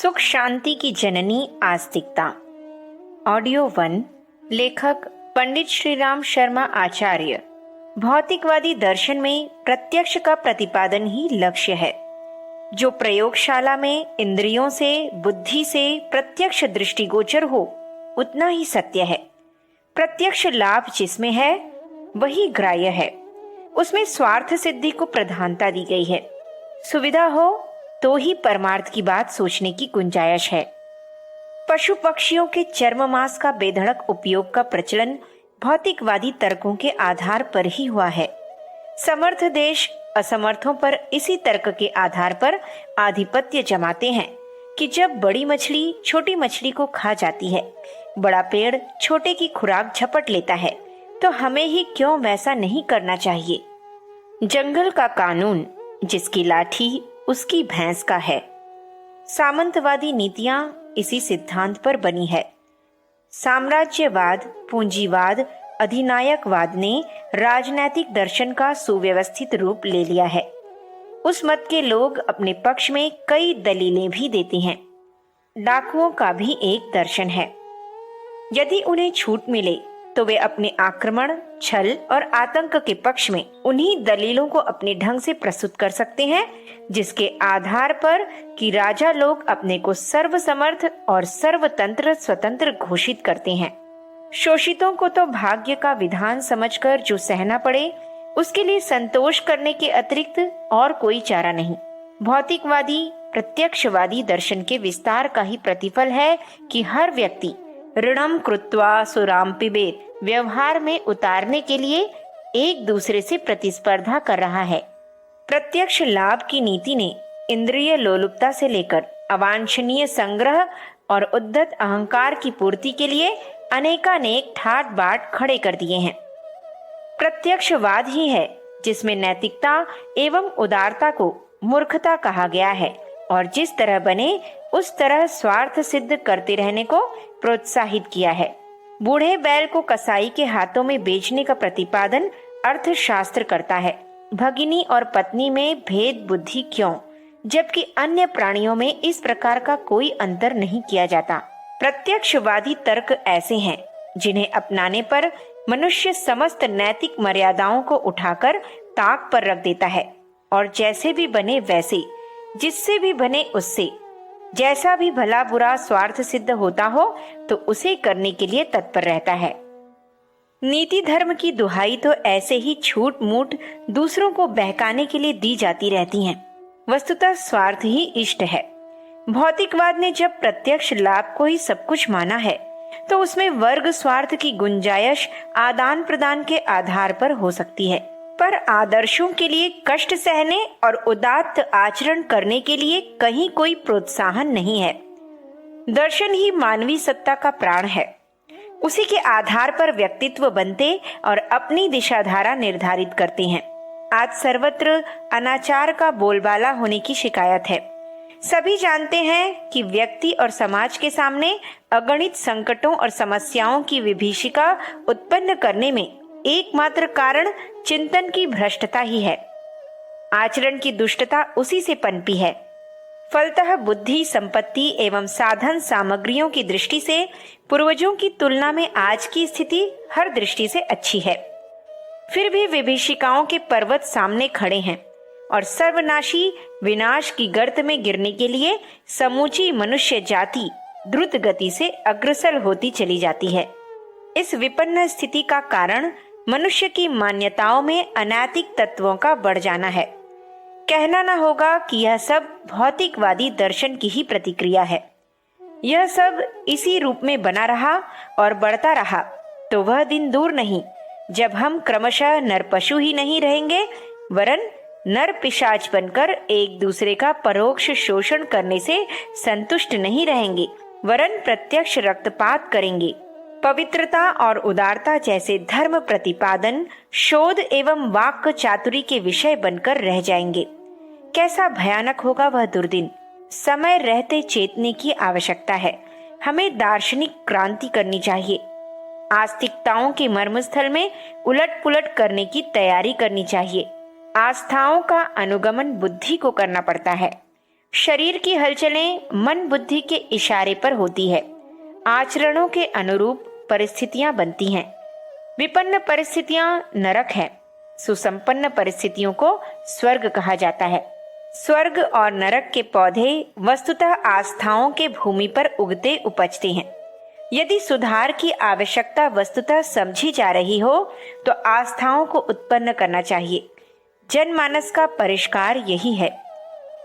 सुख शांति की जननी आस्तिकता। ऑडियो 1। लेखक पंडित श्री राम शर्मा आचार्य। भौतिकवादी दर्शन में प्रत्यक्ष का प्रतिपादन ही लक्ष्य है। जो प्रयोगशाला में इंद्रियों से बुद्धि से प्रत्यक्ष दृष्टिगोचर हो उतना ही सत्य है। प्रत्यक्ष लाभ जिसमें है वही ग्राह्य है। उसमें स्वार्थ सिद्धि को प्रधानता दी गई है। सुविधा हो तो ही परमार्थ की बात सोचने की गुंजाइश है। पशु पक्षियों के चर्म मांस का बेधड़क उपयोग का प्रचलन भौतिकवादी तर्कों के आधार पर ही हुआ है। समर्थ देश असमर्थों पर इसी तर्क के आधार पर आधिपत्य जमाते हैं कि जब बड़ी मछली छोटी मछली को खा जाती है, बड़ा पेड़ छोटे की खुराक झपट लेता है, तो हमें ही क्यों वैसा नहीं करना चाहिए। जंगल का कानून जिसकी लाठी उसकी भैंस का है। सामंतवादी नीतियां इसी सिद्धांत पर बनी है। साम्राज्यवाद, पूंजीवाद, अधिनायकवाद ने राजनैतिक दर्शन का सुव्यवस्थित रूप ले लिया है। उस मत के लोग अपने पक्ष में कई दलीलें भी देते हैं। डाकुओं का भी एक दर्शन है। यदि उन्हें छूट मिले तो वे अपने आक्रमण, छल और आतंक के पक्ष में उन्हीं दलीलों को अपने ढंग से प्रस्तुत कर सकते हैं जिसके आधार पर कि राजा लोग अपने को सर्वसमर्थ और सर्वतंत्र स्वतंत्र घोषित करते हैं। शोषितों को तो भाग्य का विधान समझकर जो सहना पड़े उसके लिए संतोष करने के अतिरिक्त और कोई चारा नहीं। भौतिकवादी प्रत्यक्षवादी दर्शन के विस्तार का ही प्रतिफल है कि हर व्यक्ति ऋणम कृत्वा सुराम पिबेत व्यवहार में उतारने के लिए एक दूसरे से प्रतिस्पर्धा कर रहा है। प्रत्यक्ष लाभ की नीति ने इंद्रिय लोलुपता से लेकर अवांछनीय संग्रह और उद्धत अहंकार की पूर्ति के लिए अनेकानेक ठाट बाट खड़े कर दिए हैं। प्रत्यक्षवाद ही है जिसमें नैतिकता एवं उदारता को मूर्खता कहा गया है और जिस तरह बने उस तरह स्वार्थ सिद्ध करते रहने को प्रोत्साहित किया है। बूढ़े बैल को कसाई के हाथों में बेचने का प्रतिपादन अर्थशास्त्र करता है। भगिनी और पत्नी में भेद बुद्धि क्यों, जबकि अन्य प्राणियों में इस प्रकार का कोई अंतर नहीं किया जाता। प्रत्यक्षवादी तर्क ऐसे हैं जिन्हें अपनाने पर मनुष्य समस्त नैतिक मर्यादाओं को उठाकर ताक पर रख देता है और जैसे भी बने वैसे, जिससे भी बने उससे, जैसा भी भला बुरा स्वार्थ सिद्ध होता हो तो उसे करने के लिए तत्पर रहता है। नीति धर्म की दुहाई तो ऐसे ही छूट मूट दूसरों को बहकाने के लिए दी जाती रहती हैं। वस्तुतः स्वार्थ ही इष्ट है। भौतिकवाद ने जब प्रत्यक्ष लाभ को ही सब कुछ माना है तो उसमें वर्ग स्वार्थ की गुंजाइश आदान प्रदान के आधार पर हो सकती है, पर आदर्शों के लिए कष्ट सहने और उदात्त आचरण करने के लिए कहीं कोई प्रोत्साहन नहीं है। दर्शन ही मानवीय सत्ता का प्राण है। उसी के आधार पर व्यक्तित्व बनते और अपनी दिशाधारा निर्धारित करते हैं। आज सर्वत्र अनाचार का बोलबाला होने की शिकायत है। सभी जानते हैं कि व्यक्ति और समाज के सामने अगणित संकटों और समस्याओं की विभीषिका उत्पन्न करने में एकमात्र कारण चिंतन की भ्रष्टता ही है। आचरण की दुष्टता उसी से पनपी है। फलतः बुद्धि, संपत्ति एवं साधन सामग्रियों की दृष्टि से पूर्वजों की तुलना में आज की स्थिति हर दृष्टि से अच्छी है। फिर भी विभीषिकाओं के पर्वत सामने खड़े हैं और सर्वनाशी विनाश की गर्त में गिरने के लिए समूची मनुष्य जाति द्रुत गति से अग्रसर होती चली जाती है। इस विपन्न स्थिति का कारण मनुष्य की मान्यताओं में अनैतिक तत्वों का बढ़ जाना है। कहना न होगा कि यह सब भौतिकवादी दर्शन की ही प्रतिक्रिया है। यह सब इसी रूप में बना रहा और बढ़ता रहा तो वह दिन दूर नहीं जब हम क्रमशः नर पशु ही नहीं रहेंगे वरन नर पिशाच बनकर एक दूसरे का परोक्ष शोषण करने से संतुष्ट नहीं रहेंगे वरन प्रत्यक्ष रक्तपात करेंगे। पवित्रता और उदारता जैसे धर्म प्रतिपादन शोध एवं वाक् चातुरी के विषय बनकर रह जाएंगे। कैसा भयानक होगा वह दुर्दिन। समय रहते चेतने की आवश्यकता है। हमें दार्शनिक क्रांति करनी चाहिए। आस्तिकताओं के मर्मस्थल में उलट पुलट करने की तैयारी करनी चाहिए। आस्थाओं का अनुगमन बुद्धि को करना पड़ता है। शरीर की हलचलें मन बुद्धि के इशारे पर होती है। आचरणों के अनुरूप परिस्थितियां बनती हैं। विपन्न परिस्थितियां नरक है। सुसंपन्न परिस्थितियों को स्वर्ग कहा जाता है। स्वर्ग और नरक के पौधे वस्तुतः आस्थाओं के भूमि पर उगते उपजते हैं। यदि सुधार की आवश्यकता वस्तुतः समझी जा रही हो तो आस्थाओं को उत्पन्न करना चाहिए। जनमानस का परिष्कार यही है।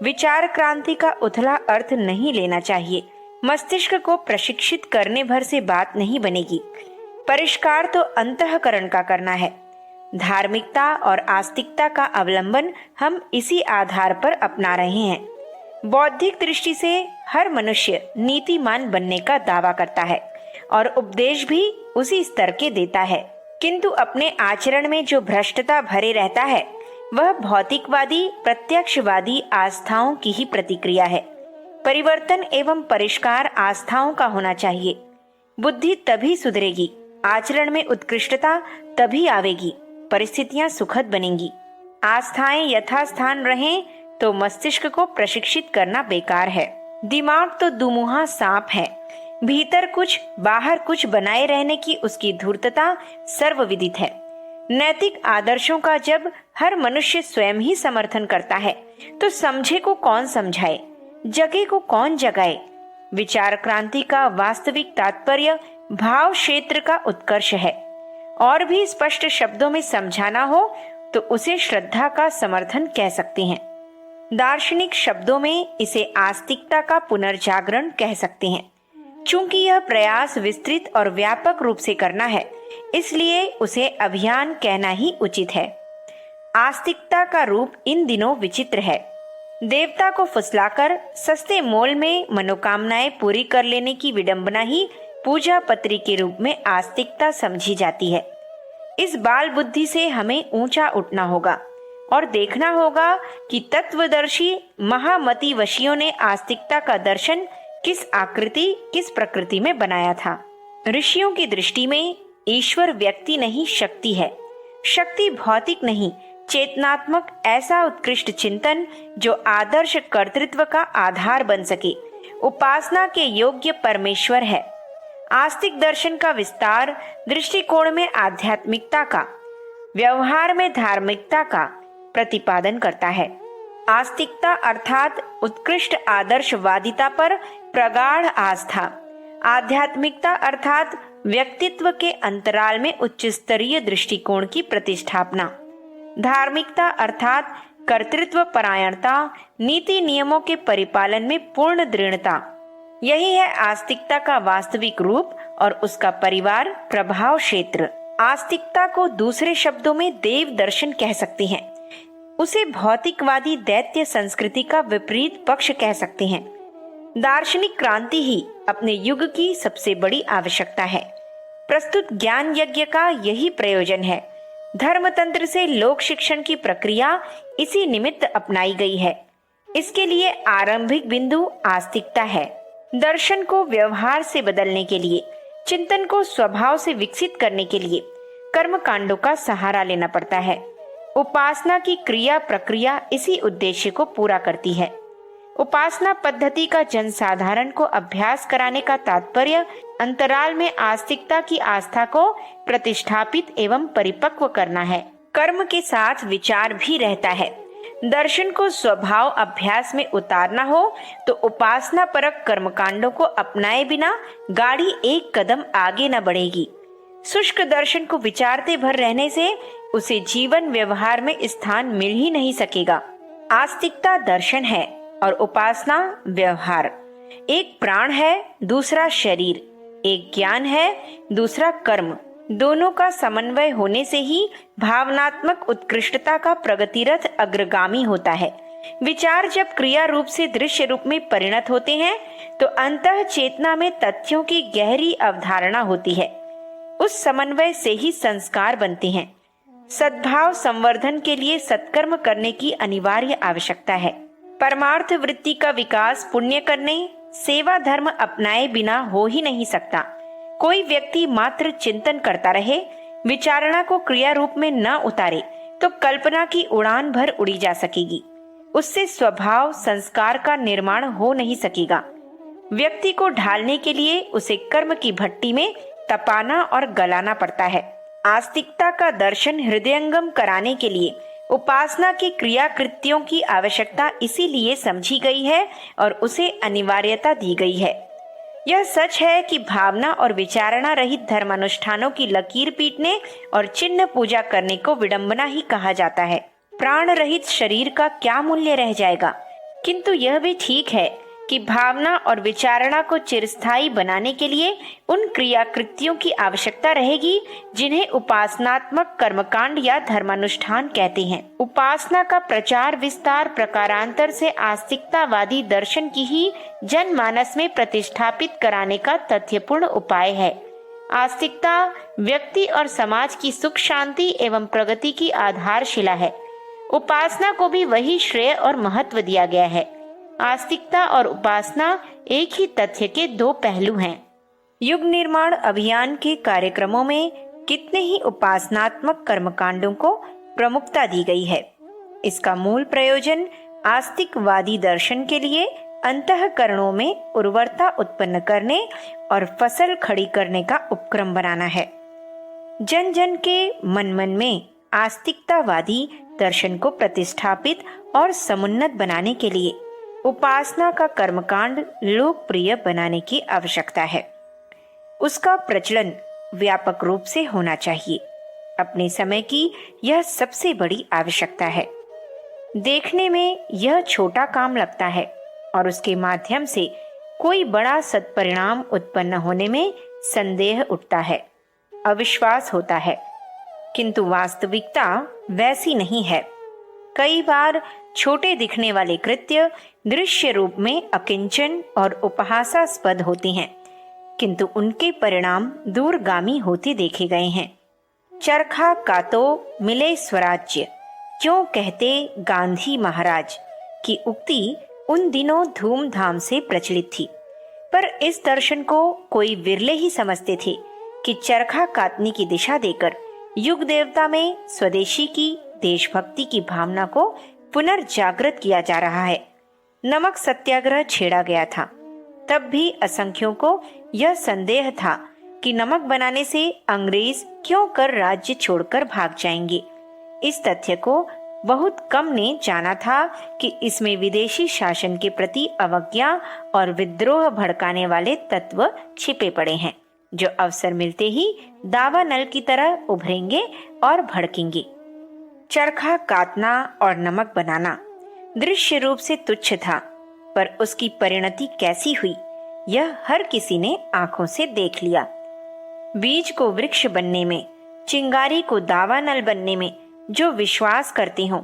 विचार क्रांति का उथला अर्थ नहीं लेना चाहिए। मस्तिष्क को प्रशिक्षित करने भर से बात नहीं बनेगी। परिष्कार तो अंतःकरण का करना है। धार्मिकता और आस्तिकता का अवलंबन हम इसी आधार पर अपना रहे हैं। बौद्धिक दृष्टि से हर मनुष्य नीतिमान बनने का दावा करता है और उपदेश भी उसी स्तर के देता है, किंतु अपने आचरण में जो भ्रष्टता भरे रहता है वह भौतिकवादी प्रत्यक्षवादी आस्थाओं की ही प्रतिक्रिया है। परिवर्तन एवं परिष्कार आस्थाओं का होना चाहिए। बुद्धि तभी सुधरेगी, आचरण में उत्कृष्टता तभी आवेगी, परिस्थितियां सुखद बनेंगी। आस्थाएं यथास्थान रहें तो मस्तिष्क को प्रशिक्षित करना बेकार है। दिमाग तो दुमुहा सांप है। भीतर कुछ बाहर कुछ बनाए रहने की उसकी धूर्तता सर्वविदित है। नैतिक आदर्शों का जब हर मनुष्य स्वयं ही समर्थन करता है तो समझे को कौन समझाए, जगे को कौन जगाए। विचार क्रांति का वास्तविक तात्पर्य भाव क्षेत्र का उत्कर्ष है। और भी स्पष्ट शब्दों में समझाना हो तो उसे श्रद्धा का समर्थन कह सकते हैं। दार्शनिक शब्दों में इसे आस्तिकता का पुनर्जागरण कह सकते हैं। चूंकि यह प्रयास विस्तृत और व्यापक रूप से करना है, इसलिए उसे अभियान कहना ही उचित है। आस्तिकता का रूप इन दिनों विचित्र है। देवता को फुसलाकर सस्ते मोल में मनोकामनाएं पूरी कर लेने की विडंबना ही पूजा पत्री के रूप में आस्तिकता समझी जाती है। इस बाल बुद्धि से हमें ऊंचा उठना होगा और देखना होगा कि तत्वदर्शी महामती वशियों ने आस्तिकता का दर्शन किस आकृति किस प्रकृति में बनाया था। ऋषियों की दृष्टि में ईश्वर व्यक्ति नहीं शक्ति है। शक्ति भौतिक नहीं चेतनात्मक ऐसा उत्कृष्ट चिंतन जो आदर्श कर्तृत्व का आधार बन सके, उपासना के योग्य परमेश्वर है। आस्तिक दर्शन का विस्तार दृष्टिकोण में आध्यात्मिकता का, व्यवहार में धार्मिकता का प्रतिपादन करता है। आस्तिकता अर्थात उत्कृष्ट आदर्शवादिता पर प्रगाढ़ आस्था, आध्यात्मिकता अर्थात व्यक्तित्व के अंतराल में उच्च स्तरीय दृष्टिकोण की प्रतिष्ठापना, धार्मिकता अर्थात कर्तृत्व परायणता, नीति नियमों के परिपालन में पूर्ण दृढ़ता। यही है आस्तिकता का वास्तविक रूप और उसका परिवार प्रभाव क्षेत्र। आस्तिकता को दूसरे शब्दों में देव दर्शन कह सकते हैं। उसे भौतिकवादी दैत्य संस्कृति का विपरीत पक्ष कह सकते हैं। दार्शनिक क्रांति ही अपने युग की सबसे बड़ी आवश्यकता है। प्रस्तुत ज्ञान यज्ञ का यही प्रयोजन है। धर्मतंत्र से लोक शिक्षण की प्रक्रिया इसी निमित्त अपनाई गई है। इसके लिए आरंभिक बिंदु आस्तिकता है। दर्शन को व्यवहार से बदलने के लिए, चिंतन को स्वभाव से विकसित करने के लिए कर्म कांडों का सहारा लेना पड़ता है। उपासना की क्रिया प्रक्रिया इसी उद्देश्य को पूरा करती है। उपासना पद्धति का जनसाधारण को अभ्यास कराने का तात्पर्य अंतराल में आस्तिकता की आस्था को प्रतिष्ठापित एवं परिपक्व करना है। कर्म के साथ विचार भी रहता है। दर्शन को स्वभाव अभ्यास में उतारना हो तो उपासना परक कर्मकांडों को अपनाए बिना गाड़ी एक कदम आगे न बढ़ेगी। शुष्क दर्शन को विचारते भर रहने से उसे जीवन व्यवहार में स्थान मिल ही नहीं सकेगा। आस्तिकता दर्शन है और उपासना व्यवहार। एक प्राण है, दूसरा शरीर। एक ज्ञान है, दूसरा कर्म। दोनों का समन्वय होने से ही भावनात्मक उत्कृष्टता का प्रगतिरथ अग्रगामी होता है। विचार जब क्रिया रूप से दृश्य रूप में परिणत होते हैं तो अंतः चेतना में तथ्यों की गहरी अवधारणा होती है। उस समन्वय से ही संस्कार बनते हैं। सद्भाव संवर्धन के लिए सत्कर्म करने की अनिवार्य आवश्यकता है। परमार्थ वृत्ति का विकास पुण्य करने, सेवा धर्म अपनाए बिना हो ही नहीं सकता। कोई व्यक्ति मात्र चिंतन करता रहे, विचारणा को क्रिया रूप में न उतारे तो कल्पना की उड़ान भर उड़ी जा सकेगी। उससे स्वभाव संस्कार का निर्माण हो नहीं सकेगा। व्यक्ति को ढालने के लिए उसे कर्म की भट्टी में तपाना और गलाना पड़ता है। आस्तिकता का दर्शन हृदयंगम कराने के लिए उपासना की क्रिया कृत्यों की आवश्यकता इसीलिए समझी गई है और उसे अनिवार्यता दी गई है। यह सच है कि भावना और विचारणा रहित धर्मानुष्ठानों की लकीर पीटने और चिन्ह पूजा करने को विडंबना ही कहा जाता है। प्राण रहित शरीर का क्या मूल्य रह जाएगा। किंतु यह भी ठीक है कि भावना और विचारणा को चिरस्थायी बनाने के लिए उन क्रिया कृत्यों की आवश्यकता रहेगी जिन्हें उपासनात्मक कर्मकांड या धर्मानुष्ठान कहते हैं। उपासना का प्रचार विस्तार प्रकारांतर से आस्तिकतावादी दर्शन की ही जनमानस में प्रतिष्ठापित कराने का तथ्यपूर्ण उपाय है। आस्तिकता व्यक्ति और समाज की सुख शांति एवं प्रगति की आधारशिला है। उपासना को भी वही श्रेय और महत्व दिया गया है। आस्तिकता और उपासना एक ही तथ्य के दो पहलू हैं। युग निर्माण अभियान के कार्यक्रमों में कितने ही उपासनात्मक कर्मकांडों को प्रमुखता दी गई है। इसका मूल प्रयोजन आस्तिकवादी दर्शन के लिए अंतःकरणों में उर्वरता उत्पन्न करने और फसल खड़ी करने का उपक्रम बनाना है। जन जन के मन मन में आस्तिकतावादी दर्शन को प्रतिष्ठापित और समुन्नत बनाने के लिए उपासना का कर्मकांड लोकप्रिय बनाने की आवश्यकता है। उसका प्रचलन व्यापक रूप से होना चाहिए। अपने समय की यह सबसे बड़ी आवश्यकता है। देखने में यह छोटा काम लगता है और उसके माध्यम से कोई बड़ा सत्परिणाम उत्पन्न होने में संदेह उठता है, अविश्वास होता है। किंतु वास्तविकता वैसी नहीं है। कई बार छोटे दिखने वाले कृत्य दृश्य रूप में अकिंचन और उपहासास्पद होते हैं, किंतु उनके परिणाम दूरगामी होते देखे गए हैं। चरखा कातो मिले स्वराज्य, क्यों कहते गांधी महाराज की उक्ति उन दिनों धूमधाम से प्रचलित थी। पर इस दर्शन को कोई विरले ही समझते थे कि चरखा काटने की दिशा देकर युग देवता में स्वदेशी की देशभक्ति की भावना को पुनर्जागृत किया जा रहा है। नमक सत्याग्रह छेड़ा गया था, तब भी असंख्यों को यह संदेह था कि नमक बनाने से अंग्रेज क्यों कर राज्य छोड़कर भाग जाएंगे। इस तथ्य को बहुत कम ने जाना था कि इसमें विदेशी शासन के प्रति अवज्ञा और विद्रोह भड़काने वाले तत्व छिपे पड़े हैं, जो अवसर मिलते ही दावा नल की तरह उभरेंगे और भड़केंगे। चरखा काटना और नमक बनाना दृश्य रूप से तुच्छ था, पर उसकी परिणति कैसी हुई यह हर किसी ने आंखों से देख लिया। बीज को वृक्ष बनने में, चिंगारी को दावा नल बनने में जो विश्वास करते हों,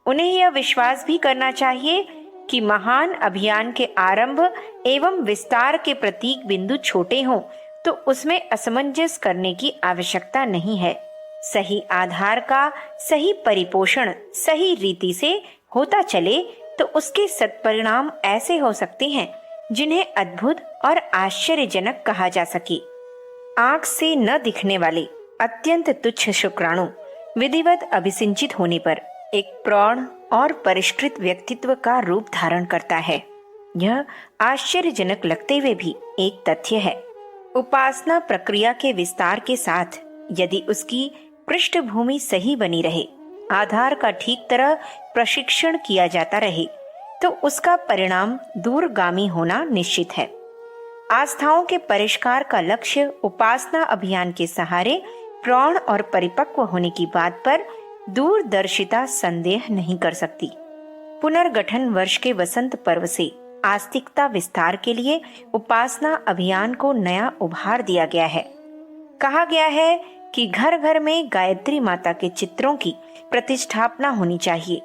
उन्हें यह विश्वास भी करना चाहिए कि महान अभियान के आरंभ एवं विस्तार के प्रतीक बिंदु छोटे हों तो उसमें असमंजस करने की आवश्यकता नहीं है। सही आधार का सही परिपोषण सही रीति से होता चले तो उसके सत्परिणाम ऐसे हो सकते हैं जिन्हें अद्भुत और आश्चर्यजनक कहा जा सके। आंख से न दिखने वाले अत्यंत तुच्छ शुक्राणु विधिवत अभिसिंचित होने पर एक प्रौढ़ और परिष्कृत व्यक्तित्व का रूप धारण करता है। यह आश्चर्यजनक लगते हुए भी एक तथ्य है। उपासना प्रक्रिया के विस्तार के साथ यदि उसकी पृष्ठभूमि सही बनी रहे, आधार का ठीक तरह प्रशिक्षण किया जाता रहे, तो उसका परिणाम दूरगामी होना निश्चित है। आस्थाओं के परिष्कार का लक्ष्य उपासना अभियान के सहारे प्रौढ़ और परिपक्व होने की बात पर दूरदर्शिता संदेह नहीं कर सकती। पुनर्गठन वर्ष के वसंत पर्व से आस्तिकता विस्तार के लिए उपासना अभियान को नया उभार दिया गया है। कहा गया है कि घर घर में गायत्री माता के चित्रों की प्रतिष्ठापना होनी चाहिए।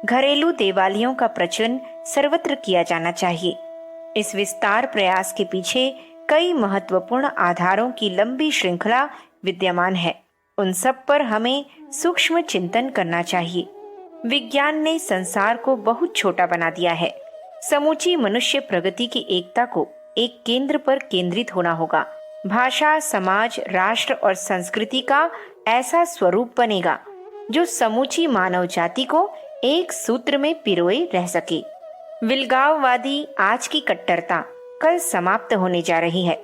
घरेलू दिवालियों का प्रचलन सर्वत्र किया जाना चाहिए। इस विस्तार प्रयास के पीछे कई महत्वपूर्ण आधारों की लंबी श्रृंखला विद्यमान है। उन सब पर हमें सूक्ष्म चिंतन करना चाहिए। विज्ञान ने संसार को बहुत छोटा बना दिया है। समूची मनुष्य प्रगति की एकता को एक केंद्र पर केंद्रित होना होगा। भाषा, समाज, राष्ट्र और संस्कृति का ऐसा स्वरूप बनेगा जो समूची मानव जाति को एक सूत्र में पिरोए रह सके। विलगाववादी आज की कट्टरता कल समाप्त होने जा रही है।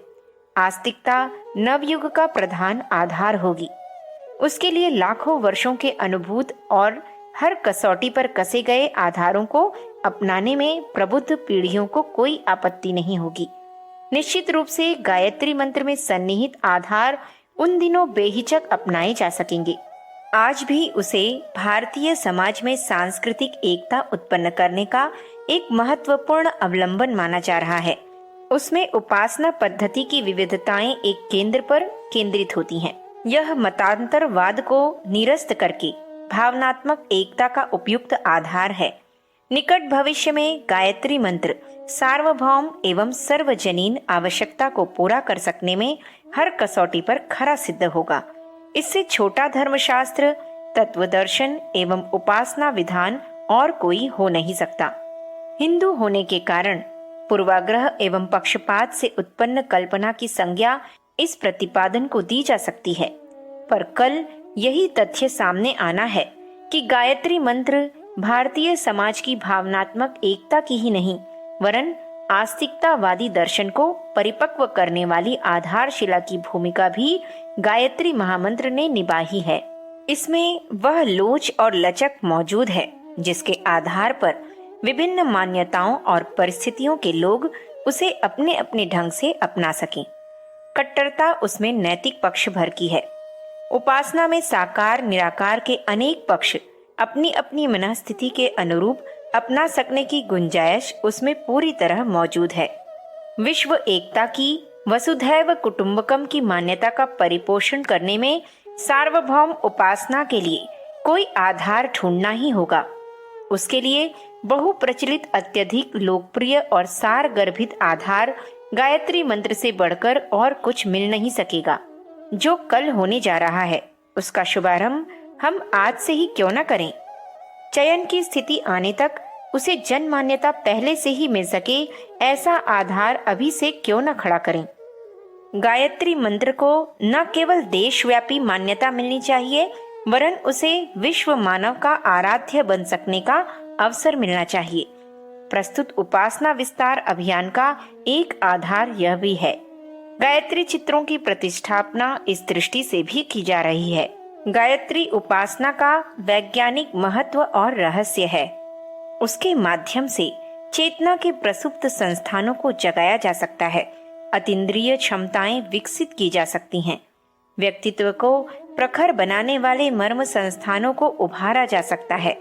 आस्तिकता नवयुग का प्रधान आधार होगी। उसके लिए लाखों वर्षों के अनुभूत और हर कसौटी पर कसे गए आधारों को अपनाने में प्रबुद्ध पीढ़ियों को कोई आपत्ति नहीं होगी। निश्चित रूप से गायत्री मंत्र में सन्निहित आधार उन दिनों बेहिचक अपनाए जा सकेंगे। आज भी उसे भारतीय समाज में सांस्कृतिक एकता उत्पन्न करने का एक महत्वपूर्ण अवलंबन माना जा रहा है। उसमें उपासना पद्धति की विविधताएं एक केंद्र पर केंद्रित होती हैं। यह मतांतरवाद को निरस्त करके भावनात्मक एकता का उपयुक्त आधार है। निकट भविष्य में गायत्री मंत्र सार्वभौम एवं सर्वजनीन आवश्यकता को पूरा कर सकने में हर कसौटी पर खरा सिद्ध होगा। इससे छोटा धर्मशास्त्र, तत्वदर्शन एवं उपासना विधान और कोई हो नहीं सकता। हिंदू होने के कारण पूर्वाग्रह एवं पक्षपात से उत्पन्न कल्पना की संज्ञा इस प्रतिपादन को दी जा सकती है, पर कल यही तथ्य सामने आना है कि गायत्री मंत्र भारतीय समाज की भावनात्मक एकता की ही नहीं वरन आस्तिकतावादी दर्शन को परिपक्व करने वाली आधारशिला की भूमिका भी गायत्री महामंत्र ने निभाई है। इसमें वह लोच और लचक मौजूद है जिसके आधार पर विभिन्न मान्यताओं और परिस्थितियों के लोग उसे अपने अपने ढंग से अपना सकें। कट्टरता उसमें नैतिक पक्ष भर की है। उपासना में साकार निराकार के अनेक पक्ष अपनी अपनी मनस्थिति के अनुरूप अपना सकने की गुंजाइश उसमें पूरी तरह मौजूद है। विश्व एकता की, वसुधैव कुटुंबकम की मान्यता का परिपोषण करने में सार्वभौम उपासना के लिए कोई आधार ढूंढना ही होगा। उसके लिए बहुप्रचलित, अत्यधिक लोकप्रिय और सार गर्भित आधार गायत्री मंत्र से बढ़कर और कुछ मिल नहीं सकेगा। जो कल होने जा रहा है उसका शुभारंभ हम आज से ही क्यों न करें। चयन की स्थिति आने तक उसे जन मान्यता पहले से ही मिल सके, ऐसा आधार अभी से क्यों न खड़ा करें। गायत्री मंत्र को न केवल देशव्यापी मान्यता मिलनी चाहिए वरन उसे विश्व मानव का आराध्य बन सकने का अवसर मिलना चाहिए। प्रस्तुत उपासना विस्तार अभियान का एक आधार यह भी है। गायत्री चित्रों की प्रतिष्ठापना इस दृष्टि से भी की जा रही है। गायत्री उपासना का वैज्ञानिक महत्व और रहस्य है। उसके माध्यम से चेतना के प्रसुप्त संस्थानों को जगाया जा सकता है। अतीन्द्रिय क्षमताएं विकसित की जा सकती हैं। व्यक्तित्व को प्रखर बनाने वाले मर्म संस्थानों को उभारा जा सकता है।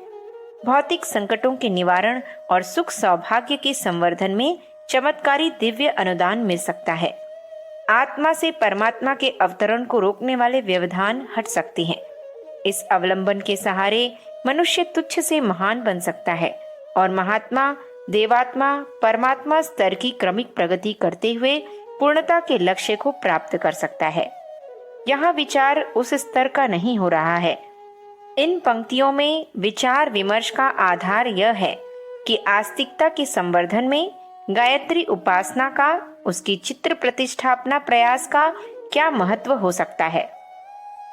भौतिक संकटों के निवारण और सुख सौभाग्य के संवर्धन में चमत्कारी दिव्य अनुदान मिल सकता है। आत्मा से परमात्मा के अवतरण को रोकने वाले व्यवधान हट सकते हैं। इस अवलंबन के सहारे मनुष्य तुच्छ से महान बन सकता है और महात्मा, देवात्मा, परमात्मा स्तर की क्रमिक प्रगति करते हुए पूर्णता के लक्ष्य को प्राप्त कर सकता है। यहाँ विचार उस स्तर का नहीं हो रहा है। इन पंक्तियों में विचार विमर्श का आधार यह है कि आस्तिकता के संवर्धन में गायत्री उपासना का, उसकी चित्र प्रतिष्ठापना प्रयास का क्या महत्व हो सकता है।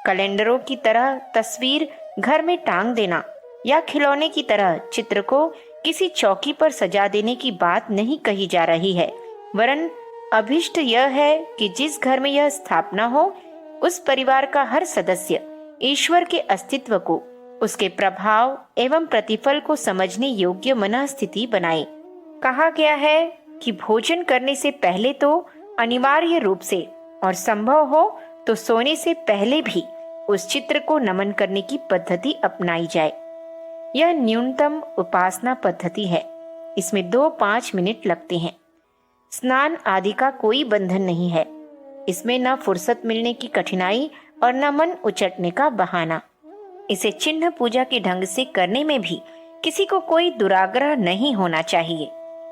कैलेंडरों की तरह तस्वीर घर में टांग देना या खिलौने की तरह चित्र को किसी चौकी पर सजा देने की बात नहीं कही जा रही है, वरन अभिष्ट यह है कि जिस घर में यह स्थापना हो उस परिवार का हर सदस्य ईश्वर के अस्तित्व को, उसके प्रभाव एवं प्रतिफल को समझने योग्य मनःस्थिति बनाए। कहा गया है कि भोजन करने से पहले तो अनिवार्य रूप से और संभव हो तो सोने से पहले भी उस चित्र को नमन करने की पद्धति अपनाई जाए। यह न्यूनतम उपासना पद्धति है। इसमें 2-5 मिनट लगते हैं। स्नान आदि का कोई बंधन नहीं है। इसमें न फुर्सत मिलने की कठिनाई और न मन उचटने का बहाना। इसे चिन्ह पूजा के ढंग से करने में भी किसी को कोई दुराग्रह नहीं होना चाहिए।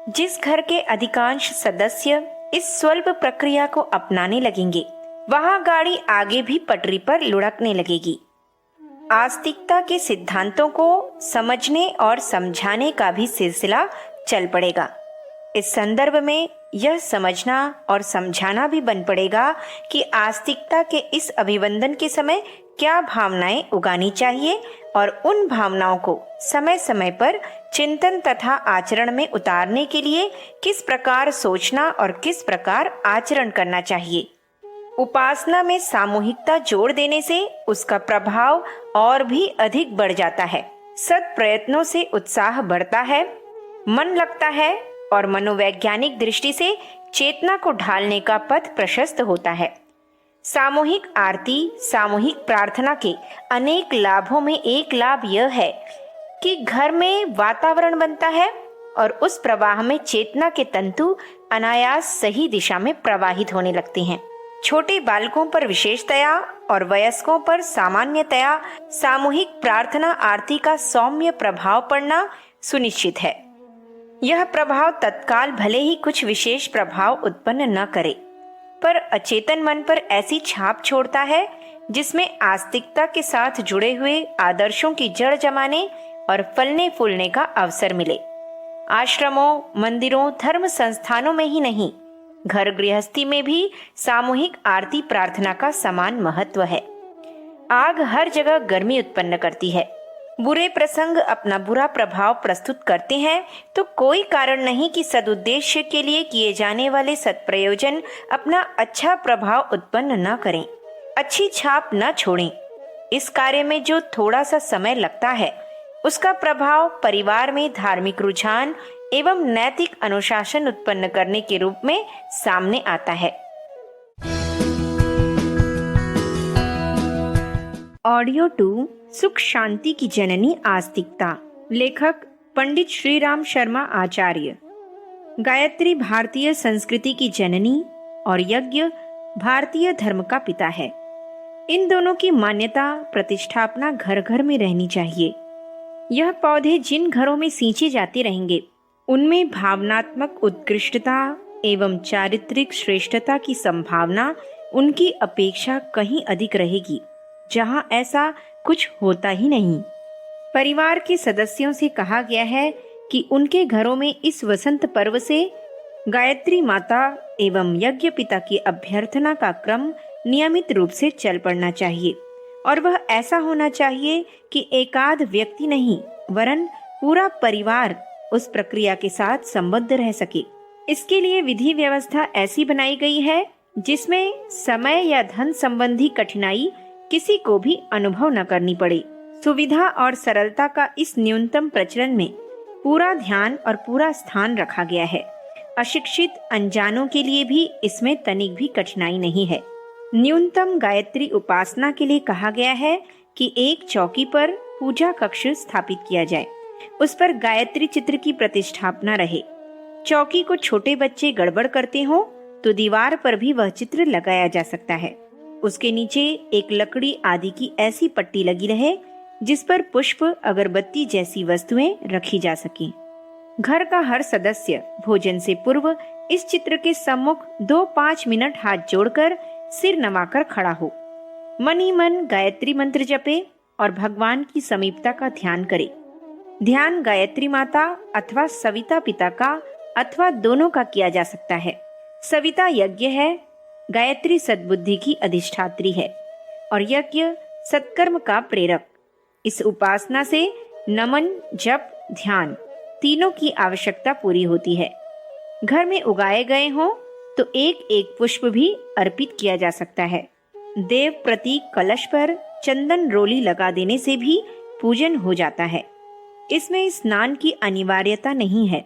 जिस घर के अधिकांश सदस्य इस स्वल्प प्रक्रिया को अपनाने लगेंगे वहां गाड़ी आगे भी पटरी पर लुढ़कने लगेगी। आस्तिकता के सिद्धांतों को समझने और समझाने का भी सिलसिला चल पड़ेगा। इस संदर्भ में यह समझना और समझाना भी बन पड़ेगा कि आस्तिकता के इस अभिवंदन के समय क्या भावनाएं उगानी चाहिए और उन भावनाओं को समय समय पर चिंतन तथा आचरण में उतारने के लिए किस प्रकार सोचना और किस प्रकार आचरण करना चाहिए। उपासना में सामूहिकता जोड़ देने से उसका प्रभाव और भी अधिक बढ़ जाता है। सत प्रयत्नों से उत्साह बढ़ता है, मन लगता है और मनोवैज्ञानिक दृष्टि से चेतना को ढालने का पथ प्रशस्त होता है। सामूहिक आरती, सामूहिक प्रार्थना के अनेक लाभों में एक लाभ यह है कि घर में वातावरण बनता है और उस प्रवाह में चेतना के तंतु अनायास सही दिशा में प्रवाहित होने लगते हैं। छोटे बालकों पर विशेषतया और वयस्कों पर सामान्यतया सामूहिक प्रार्थना आरती का सौम्य प्रभाव पड़ना सुनिश्चित है। यह प्रभाव तत्काल भले ही कुछ विशेष प्रभाव उत्पन्न न करे, पर अचेतन मन पर ऐसी छाप छोड़ता है जिसमें आस्तिकता के साथ जुड़े हुए आदर्शों की जड़ जमाने और फलने फूलने का अवसर मिले। आश्रमों, मंदिरों, धर्म संस्थानों में ही नहीं, घर गृहस्थी में भी सामूहिक आरती प्रार्थना का समान महत्व है। आग हर जगह गर्मी उत्पन्न करती है। बुरे प्रसंग अपना बुरा प्रभाव प्रस्तुत करते हैं तो कोई कारण नहीं कि सदुद्देश्य के लिए किए जाने वाले सत्प्रयोजन अपना अच्छा प्रभाव उत्पन्न न करें, अच्छी छाप न छोड़ें। इस कार्य में जो थोड़ा सा समय लगता है उसका प्रभाव परिवार में धार्मिक रुझान एवं नैतिक अनुशासन उत्पन्न करने के रूप में सामने आता है। ऑडियो 2 सुख शांति की जननी आस्तिकता। लेखक पंडित श्रीराम शर्मा आचार्य। गायत्री भारतीय संस्कृति की जननी और यज्ञ भारतीय धर्म का पिता है। इन दोनों की मान्यता प्रतिष्ठापना घर घर में रहनी चाहिए। यह पौधे जिन घरों में सींचे जाते रहेंगे उनमें भावनात्मक उत्कृष्टता एवं चारित्रिक श्रेष्ठता की संभावना उनकी अपेक्षा कहीं अधिक रहेगी, जहां ऐसा कुछ होता ही नहीं। परिवार के सदस्यों से कहा गया है कि उनके घरों में इस वसंत पर्व से गायत्री माता एवं यज्ञ पिता की अभ्यर्थना का क्रम नियमित रूप से चल पड़ना चाहिए और वह ऐसा होना चाहिए कि एकाध व्यक्ति नहीं वरन पूरा परिवार उस प्रक्रिया के साथ संबद्ध रह सके। इसके लिए विधि व्यवस्था ऐसी बनाई गई है जिसमें समय या धन संबंधी कठिनाई किसी को भी अनुभव न करनी पड़े। सुविधा और सरलता का इस न्यूनतम प्रचलन में पूरा ध्यान और पूरा स्थान रखा गया है। अशिक्षित अनजानों के लिए भी इसमें तनिक भी कठिनाई नहीं है। न्यूनतम गायत्री उपासना के लिए कहा गया है कि एक चौकी पर पूजा कक्ष स्थापित किया जाए, उस पर गायत्री चित्र की प्रतिष्ठापना रहे। चौकी को छोटे बच्चे गड़बड़ करते हो तो दीवार पर भी वह चित्र लगाया जा सकता है। उसके नीचे एक लकड़ी आदि की ऐसी पट्टी लगी रहे जिस पर पुष्प, अगरबत्ती जैसी वस्तुएं रखी जा सकें। घर का हर सदस्य भोजन से पूर्व इस चित्र के सम्मुख 2-5 मिनट हाथ जोड़कर सिर नवाकर खड़ा हो, मन ही मन गायत्री मंत्र जपे और भगवान की समीपता का ध्यान करे। ध्यान गायत्री माता अथवा सविता पिता का अथवा दोनों का किया जा सकता है। सविता यज्ञ है, गायत्री सद्बुद्धि की अधिष्ठात्री है और यज्ञ सत्कर्म का प्रेरक। इस उपासना से नमन, जप, ध्यान तीनों की आवश्यकता पूरी होती है। घर में उगाए गए हों तो एक एक पुष्प भी अर्पित किया जा सकता है। देव प्रतीक कलश पर चंदन रोली लगा देने से भी पूजन हो जाता है। इसमें स्नान की अनिवार्यता नहीं है।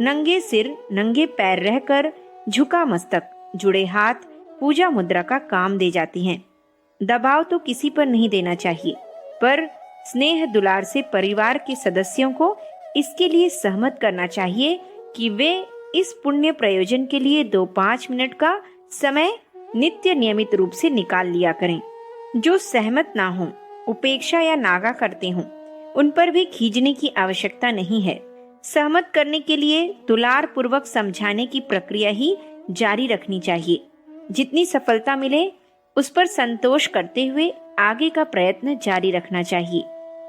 नंगे सिर, नंगे पैर रहकर झुका मस्तक, जुड़े हाथ पूजा मुद्रा का काम दे जाती हैं। दबाव तो किसी पर नहीं देना चाहिए, पर स्नेह दुलार से परिवार के सदस्यों को इसके लिए सहमत करना चाहिए कि वे इस पुण्य प्रयोजन के लिए 2-5 मिनट का समय नित्य नियमित रूप से निकाल लिया करें। जो सहमत ना हो, उपेक्षा या नागा करते हों, उन पर भी खींचने की आवश्यकता नहीं है। सहमत करने के लिए दुलार पूर्वक समझाने की प्रक्रिया ही जारी रखनी चाहिए। जितनी सफलता मिले उस पर संतोष करते हुए आगे का प्रयत्न जारी रखना चाहिए।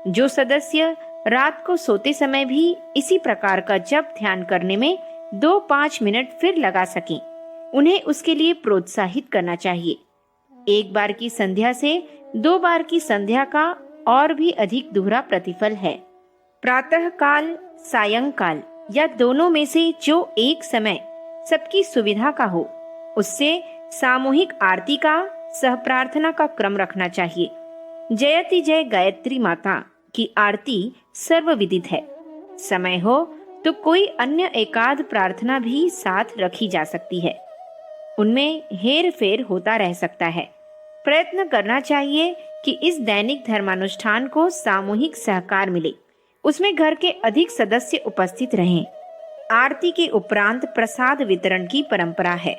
जो सदस्य रात को सोते समय भी इसी प्रकार का जप ध्यान करने में 2-5 मिनट फिर लगा सकें, उन्हें उसके लिए प्रोत्साहित करना चाहिए। एक बार की संध्या से 2 बार की संध्या का और भी अधिक दोहरा प्रतिफल है। प्रातः काल, सायंकाल या दोनों में से जो एक समय सबकी सुविधा का हो, उससे सामूहिक आरती का, सह प्रार्थना का क्रम रखना चाहिए। जयति जय गायत्री माता की आरती सर्वविदित है। समय हो तो कोई अन्य एकाध प्रार्थना भी साथ रखी जा सकती है। उनमें हेर फेर होता रह सकता है। प्रयत्न करना चाहिए कि इस दैनिक धर्मानुष्ठान को सामूहिक सहकार मिले, उसमें घर के अधिक सदस्य उपस्थित रहें। आरती के उपरांत प्रसाद वितरण की परंपरा है।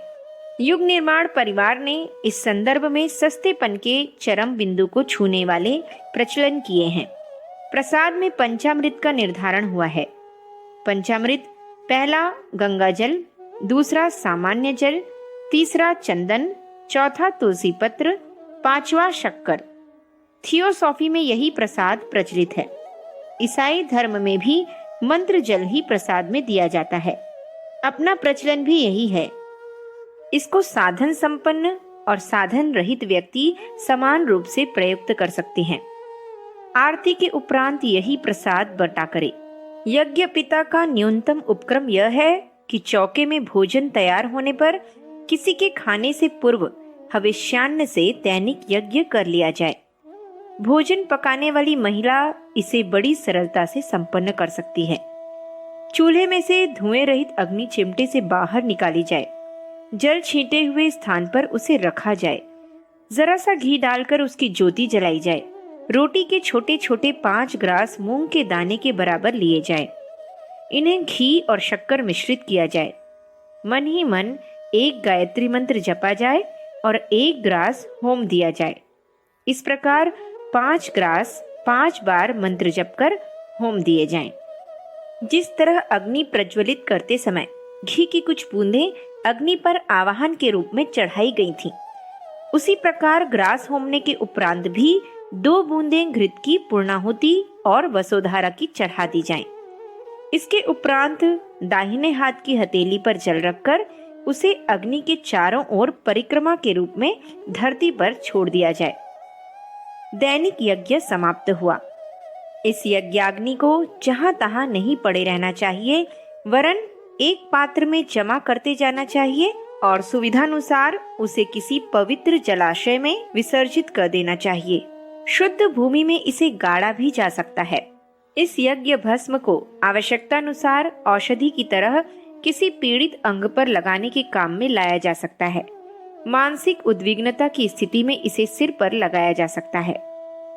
युग निर्माण परिवार ने इस संदर्भ में सस्तेपन के चरम बिंदु को छूने वाले प्रचलन किए हैं। प्रसाद में पंचामृत का निर्धारण हुआ है। पंचामृत: पहला गंगा जल, दूसरा सामान्य जल, तीसरा चंदन, चौथा तुलसी पत्र, पांचवा शक्कर। थियोसॉफी में यही प्रसाद प्रचलित है। ईसाई धर्म में भी मंत्र जल ही प्रसाद में दिया जाता है। अपना प्रचलन भी यही है। इसको साधन संपन्न और साधन रहित व्यक्ति समान रूप से प्रयुक्त कर सकते हैं। आरती के उपरांत यही प्रसाद बंटा करे। यज्ञ पिता का न्यूनतम उपक्रम यह है कि चौके में भोजन तैयार होने पर किसी के खाने से पूर्व हविष्यान्न से दैनिक यज्ञ कर लिया जाए। भोजन पकाने वाली महिला इसे बड़ी सरलता से संपन्न कर सकती है। चूल्हे में से धुएं रहित अग्नि चिमटे से बाहर निकाली जाए। जल छींटे हुए स्थान पर उसे रखा जाए। जरा सा घी डालकर उसकी ज्योति जलाई जाए। रोटी के छोटे छोटे 5 ग्रास मूंग के दाने के बराबर लिए जाए। इन्हें घी और शक्कर मिश्रित किया जाए। मन ही मन एक गायत्री मंत्र जपा जाए और 1 ग्रास होम दिया जाए। इस प्रकार 5 ग्रास 5 बार मंत्र जप कर होम दिए जाएं। जिस तरह अग्नि प्रज्वलित करते समय घी की कुछ बूंदें अग्नि पर आवाहन के रूप में चढ़ाई गई थीं, उसी प्रकार ग्रास होमने के उपरांत भी 2 बूंदें घृत की पूर्णाहुति और वसोधारा की चढ़ा दी जाएं। इसके उपरांत दाहिने हाथ की हथेली पर जल रखकर उसे अग्नि के चारों ओर परिक्रमा के रूप में धरती पर छोड़ दिया जाए। दैनिक यज्ञ समाप्त हुआ। इस यज्ञाग्नि को जहां तहां नहीं पड़े रहना चाहिए, वरन एक पात्र में जमा करते जाना चाहिए और सुविधानुसार उसे किसी पवित्र जलाशय में विसर्जित कर देना चाहिए। शुद्ध भूमि में इसे गाड़ा भी जा सकता है। इस यज्ञ भस्म को आवश्यकतानुसार औषधि की तरह किसी पीड़ित अंग पर लगाने के काम में लाया जा सकता है। मानसिक उद्विग्नता की स्थिति में इसे सिर पर लगाया जा सकता है।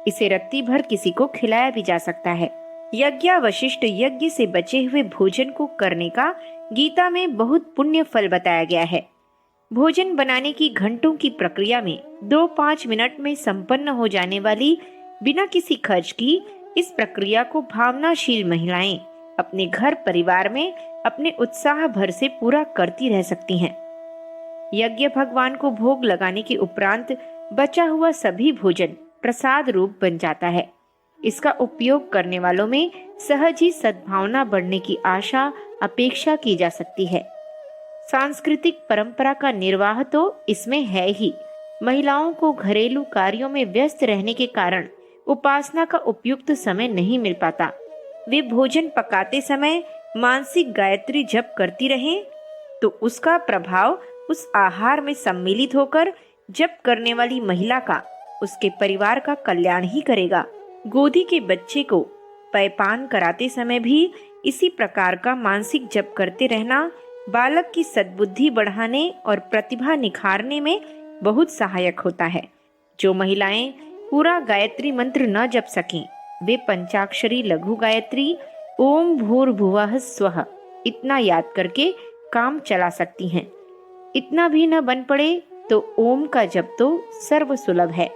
इसे रत्ती भर किसी को खिलाया भी जा सकता है। यज्ञावशिष्ट यज्ञ से बचे हुए भोजन को करने का गीता में बहुत पुण्य फल बताया गया है। भोजन बनाने की घंटों की प्रक्रिया में 2-5 मिनट में संपन्न हो जाने वाली बिना किसी खर्च की इस प्रक्रिया को भावनाशील महिलाएं अपने घर परिवार में अपने उत्साह भर से पूरा करती रह सकती हैं। यज्ञ भगवान को भोग लगाने के उपरांत बचा हुआ सभी भोजन प्रसाद रूप बन जाता है। इसका उपयोग करने वालों में सहज ही सद्भावना बढ़ने की आशा अपेक्षा की जा सकती है। सांस्कृतिक परंपरा का निर्वाह तो इसमें है ही। महिलाओं को घरेलू कार्यों में व्यस्त रहने के कारण उपासना का उपयुक्त समय नहीं मिल पाता। वे भोजन पकाते समय मानसिक गायत्री जप करती रहें तो उसका प्रभाव उस आहार में सम्मिलित होकर जप करने वाली महिला का, उसके परिवार का कल्याण ही करेगा। गोदी के बच्चे को पेयपान कराते समय भी इसी प्रकार का मानसिक जप करते रहना बालक की सद्बुद्धि बढ़ाने और प्रतिभा निखारने में बहुत सहायक होता है। जो महिलाएं पूरा गायत्री मंत्र न जप सकें, वे पंचाक्षरी लघु गायत्री ओम भूर्भुवः स्वः इतना याद करके काम चला सकती हैं। इतना भी न बन पड़े तो ओम का जप तो सर्व सुलभ है।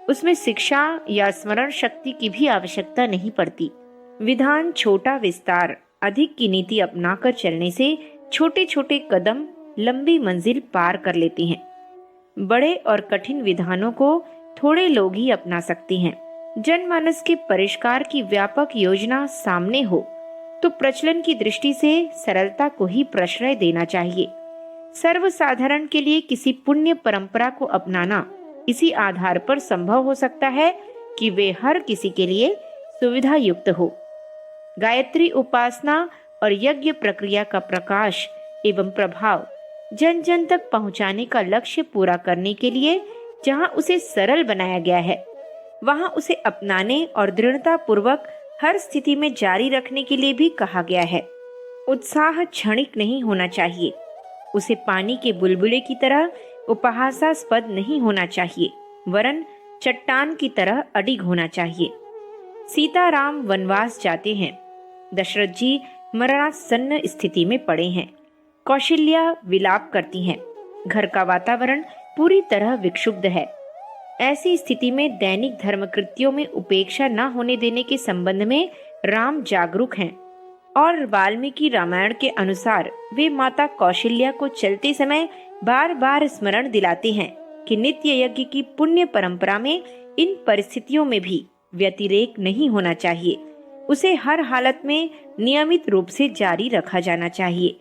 उसमें शिक्षा या स्मरण शक्ति की भी आवश्यकता नहीं पड़ती। विधान छोटा विस्तार अधिक की नीति अपनाकर चलने से छोटे छोटे कदम लंबी मंजिल पार कर लेती हैं। बड़े और कठिन विधानों को थोड़े लोग ही अपना सकते हैं। जनमानस के परिष्कार की व्यापक योजना सामने हो तो प्रचलन की दृष्टि से सरलता को ही प्रश्रय देना चाहिए। सर्वसाधारण के लिए किसी पुण्य परंपरा को अपनाना इसी आधार पर संभव हो सकता है कि वे हर किसी के लिए सुविधा युक्त हो। गायत्री उपासना और यज्ञ प्रक्रिया का प्रकाश एवं प्रभाव जन जन तक पहुंचाने का लक्ष्य पूरा करने के लिए जहां उसे सरल बनाया गया है, वहां उसे अपनाने और दृढ़ता पूर्वक हर स्थिति में जारी रखने के लिए भी कहा गया है। उत्साह क्षणिक नहीं होना चाहिए, उसे पानी के बुलबुले की तरह उपहासास्पद नहीं होना चाहिए, वरन चट्टान की तरह अडिग होना चाहिए। सीताराम वनवास जाते हैं, दशरथ जी मरणासन्न स्थिति में पड़े हैं, कौशल्या विलाप करती हैं, घर का वातावरण पूरी तरह विक्षुब्ध है। ऐसी स्थिति में दैनिक धर्म कृत्यों में उपेक्षा न होने देने के संबंध में राम जागरूक हैं और वाल्मीकि रामायण के अनुसार वे माता कौशल्या को चलते समय बार बार स्मरण दिलाते हैं कि नित्य यज्ञ की पुण्य परंपरा में इन परिस्थितियों में भी व्यतिरेक नहीं होना चाहिए, उसे हर हालत में नियमित रूप से जारी रखा जाना चाहिए।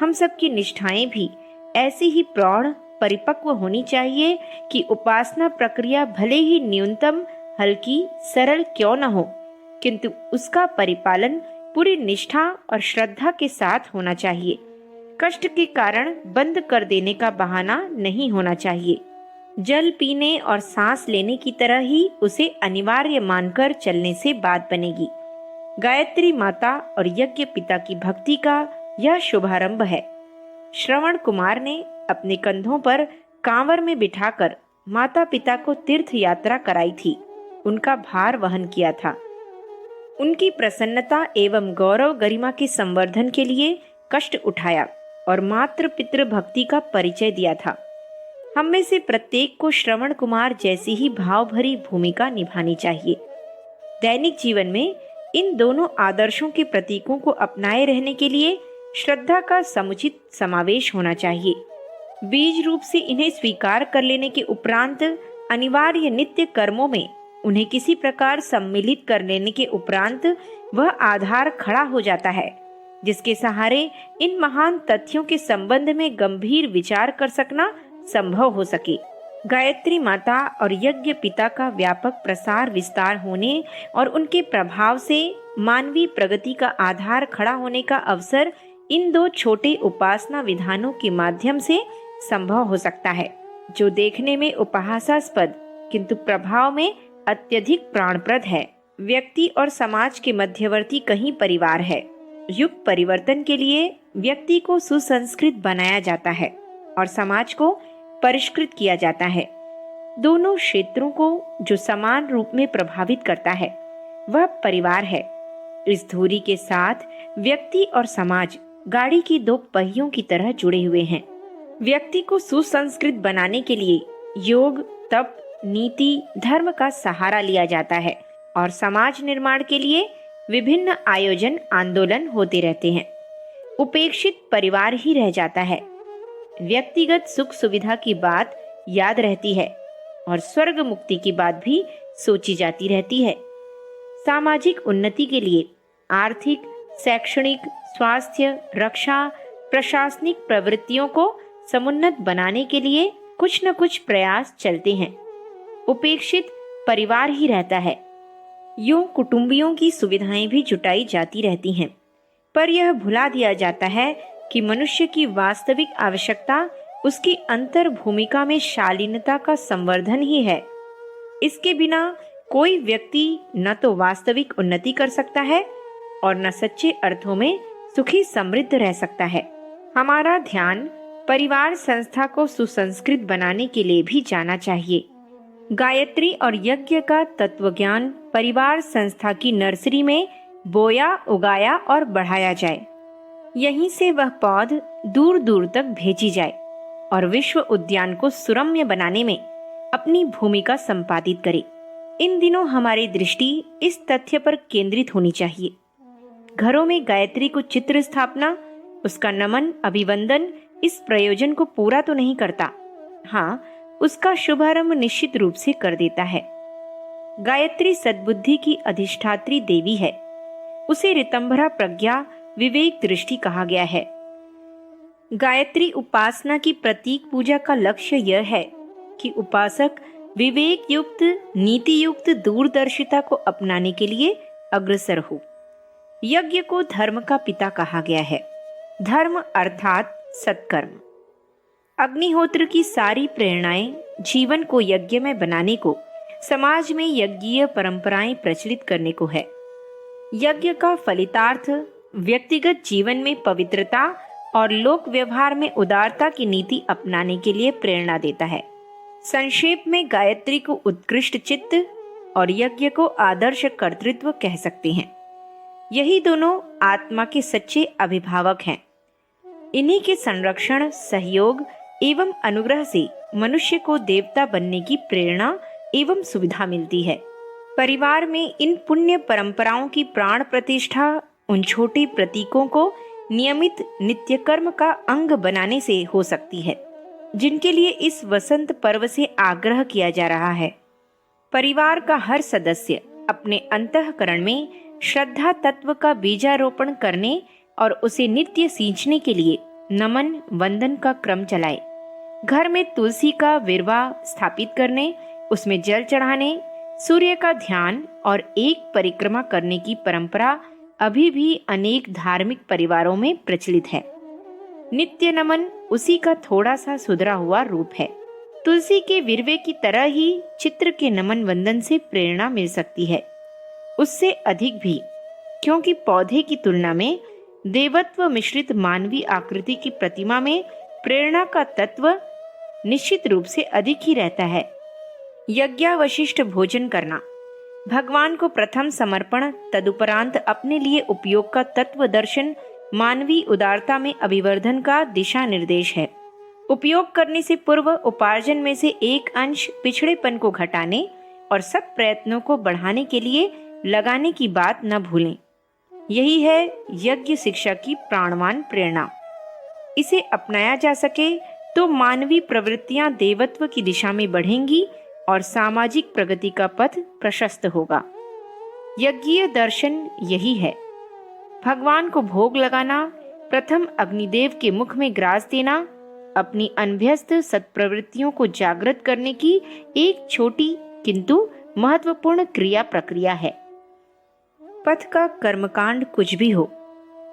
हम सबकी निष्ठाएं भी ऐसी ही प्रौढ़ परिपक्व होनी चाहिए कि उपासना प्रक्रिया भले ही न्यूनतम हल्की सरल क्यों न हो, किंतु उसका परिपालन पूरी निष्ठा और श्रद्धा के साथ होना चाहिए। कष्ट के कारण बंद कर देने का बहाना नहीं होना चाहिए। जल पीने और सांस लेने की तरह ही उसे अनिवार्य मानकर चलने से बात बनेगी। गायत्री माता और यज्ञ पिता की भक्ति का यह शुभारंभ है। श्रवण कुमार ने अपने कंधों पर कांवर में बिठाकर माता पिता को तीर्थ यात्रा कराई थी, उनका भार वहन किया था। उनकी प्रसन्नता एवं गौरव गरिमा के संवर्धन के लिए कष्ट उठाया और मातृ पितृ भक्ति का परिचय दिया था। हम में से प्रत्येक को श्रवण कुमार जैसी ही भाव भरी भूमिका निभानी चाहिए। दैनिक जीवन में इन दोनों आदर्शों के प्रतीकों को अपनाए रहने के लिए श्रद्धा का समुचित समावेश होना चाहिए। बीज रूप से इन्हें स्वीकार कर लेने के उपरांत अनिवार्य नित्य कर्मों में उन्हें किसी प्रकार सम्मिलित कर लेने के उपरांत वह आधार खड़ा हो जाता है जिसके सहारे इन महान तथ्यों के संबंध में गंभीर विचार कर सकना संभव हो सके। गायत्री माता और यज्ञ पिता का व्यापक प्रसार विस्तार होने और उनके प्रभाव से मानवीय प्रगति का आधार खड़ा होने का अवसर इन दो छोटे उपासना विधानों के माध्यम से संभव हो सकता है, जो देखने में उपहासास्पद किंतु प्रभाव में अत्यधिक प्राणप्रद है। व्यक्ति और समाज के मध्यवर्ती कहीं परिवार है। युग परिवर्तन के लिए व्यक्ति को सुसंस्कृत बनाया जाता है और समाज को परिष्कृत किया जाता है। दोनों क्षेत्रों को जो समान रूप में प्रभावित करता है वह परिवार है। इस धुरी के साथ व्यक्ति और समाज गाड़ी की दो पहियों की तरह जुड़े हुए हैं। व्यक्ति को सुसंस्कृत बनाने के लिए योग, तप, नीति, धर्म का सहारा लिया जाता है और समाज निर्माण के लिए विभिन्न आयोजन आंदोलन होते रहते हैं। उपेक्षित परिवार ही रह जाता है। व्यक्तिगत सुख सुविधा की बात याद रहती है और स्वर्ग मुक्ति की बात भी सोची जाती रहती है। सामाजिक उन्नति के लिए आर्थिक, शैक्षणिक, स्वास्थ्य, रक्षा, प्रशासनिक प्रवृत्तियों को समुन्नत बनाने के लिए कुछ न कुछ प्रयास चलते हैं। उपेक्षित परिवार ही रहता है। यूं कुटुंबियों की सुविधाएं भी जुटाई जाती रहती हैं, पर यह भुला दिया जाता है कि मनुष्य की वास्तविक आवश्यकता उसकी अंतर भूमिका में शालीनता का संवर्धन ही है। इसके बिना कोई व्यक्ति न तो वास्तविक उन्नति कर सकता है और न सच्चे अर्थों में सुखी समृद्ध रह सकता है। हमारा ध्यान परिवार संस्था को सुसंस्कृत बनाने के लिए भी जाना चाहिए। गायत्री और यज्ञ का तत्वज्ञान परिवार संस्था की नर्सरी में बोया, उगाया और बढ़ाया जाए। यहीं से वह पौध दूर दूर तक भेजी जाए और विश्व उद्यान को सुरम्य बनाने में अपनी भूमिका संपादित करे। इन दिनों हमारी दृष्टि इस तथ्य पर केंद्रित होनी चाहिए। घरों में गायत्री को चित्र स्थापना, उसका नमन, अभिवंदन इस प्रयोजन को पूरा तो नहीं करता, हाँ, उसका शुभारंभ निश्चित रूप से कर देता है। गायत्री सद्बुद्धि की अधिष्ठात्री देवी है। उसे ऋतंभरा प्रज्ञा, विवेक दृष्टि कहा गया है। गायत्री उपासना की प्रतीक पूजा का लक्ष्य यह है कि उपासक विवेक युक्त, नीति युक्त दूरदर्शिता को अपनाने के लिए अग्रसर हो। यज्ञ को धर्म का पिता कहा गया है। धर्म अर्थात सत्कर्म। अग्निहोत्र की सारी प्रेरणाएं जीवन को यज्ञमय बनाने को, समाज में यज्ञीय परंपराएं प्रचलित करने को है। यज्ञ का फलितार्थ व्यक्तिगत जीवन में पवित्रता और लोक व्यवहार में उदारता की नीति अपनाने के लिए प्रेरणा देता है। संक्षेप में गायत्री को उत्कृष्ट चित्त और यज्ञ को आदर्श कर्तृत्व कह सकते हैं। यही दोनों आत्मा के सच्चे अभिभावक हैं। इन्हीं के संरक्षण, सहयोग एवं अनुग्रह से मनुष्य को देवता बनने की प्रेरणा एवं सुविधा मिलती है। परिवार में इन पुण्य परंपराओं की प्राण प्रतिष्ठा उन छोटे प्रतीकों को नियमित नित्य कर्म का अंग बनाने से हो सकती है, जिनके लिए इस वसंत पर्व से आग्रह किया जा रहा है। परिवार का हर सदस्य अपने अंतःकरण में श्रद्धा तत्व का बीजारोपण करने और उसे नित्य सींचने के लिए नमन वंदन का क्रम चलाए। घर में तुलसी का विरवा स्थापित करने, उसमें जल चढ़ाने, सूर्य का ध्यान और एक परिक्रमा करने की परंपरा अभी भी अनेक धार्मिक परिवारों में प्रचलित है। नित्य नमन उसी का थोड़ा सा सुधरा हुआ रूप है। तुलसी के विरवे की तरह ही चित्र के नमन वंदन से प्रेरणा मिल सकती है, उससे अधिक भी, क्योंकि पौधे की तुलना में देवत्व मिश्रित मानवीय आकृति की प्रतिमा में प्रेरणा का तत्व निश्चित रूप से अधिक ही रहता है। यज्ञावशिष्ट भोजन करना भगवान को प्रथम समर्पण, तदुपरांत अपने लिए उपयोग का तत्व दर्शन मानवीय उदारता में अभिवर्धन का दिशा निर्देश है। उपयोग करने से पूर्व उपार्जन में से एक अंश पिछड़ेपन को घटाने और सब प्रयत्नों को बढ़ाने के लिए लगाने की बात न भूलें। यही है यज्ञ शिक्षा की प्राणवान प्रेरणा। इसे अपनाया जा सके तो मानवीय प्रवृत्तियां देवत्व की दिशा में बढ़ेंगी और सामाजिक प्रगति का पथ प्रशस्त होगा। यज्ञीय दर्शन यही है। भगवान को भोग लगाना, प्रथम अग्निदेव के मुख में ग्रास देना, अपनी अनभ्यस्त सत्प्रवृत्तियों को जागृत करने की एक छोटी किंतु महत्वपूर्ण क्रिया प्रक्रिया है। पथ का कर्मकांड कुछ भी हो,